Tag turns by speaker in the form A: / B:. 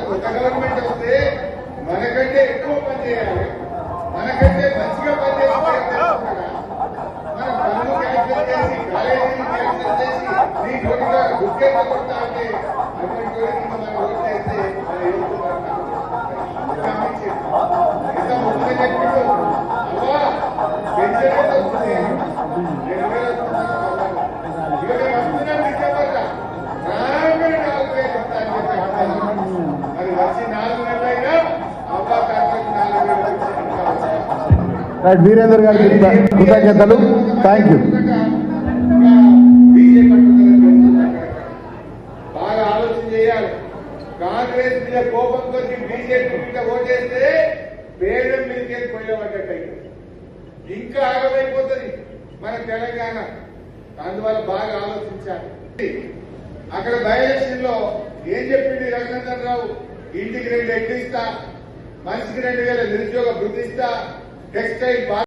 A: కొత్త గవర్నమెంట్ వస్తే మనకంటే ఎక్కువ పని చేయాలి, మనకంటే మంచిగా పని చేయాలి. మన పనులు క్యాన్సిల్ చేసి కాలేజీని క్యాన్సిల్ చేసి నీ నోటిగా గుర్తే కొడతా అంటే అటువంటి మనం ఓటు చేస్తే ఎంత ముందుగా చెప్పాడు అవ్వా పెన్షన్ వస్తుంది 2000 ఇక మేము వస్తున్నాం డిసెంబర్లో రాగానే 4000 ఇస్తాను చెప్పాను. మరి వచ్చి 4 నెలలైనా అవ్వా ఖర్చులకు 4000
B: రైట్ వీరేందర్ గారికి కృతజ్ఞతలు. Thank you.
A: బాగా ఆలోచన చేయాలి. కాంగ్రెస్ మీద కోపంతో బీజేపీ మీద ఓటేస్తే పేదల మీదకి పోయేవాటట్టు ఇంకా ఆగమైపోతుంది మన తెలంగాణ. అందువల్ల బాగా ఆలోచించాలి. అక్కడ బై ఎలక్షన్ లో ఏం చెప్పింది రఘునందన్ రావు? ఇంటికి 2 ఎడ్లు ఇస్తా, మనిషికి 2000 నిరుద్యోగ వృద్ధి ఇస్తా, టెక్స్టైల్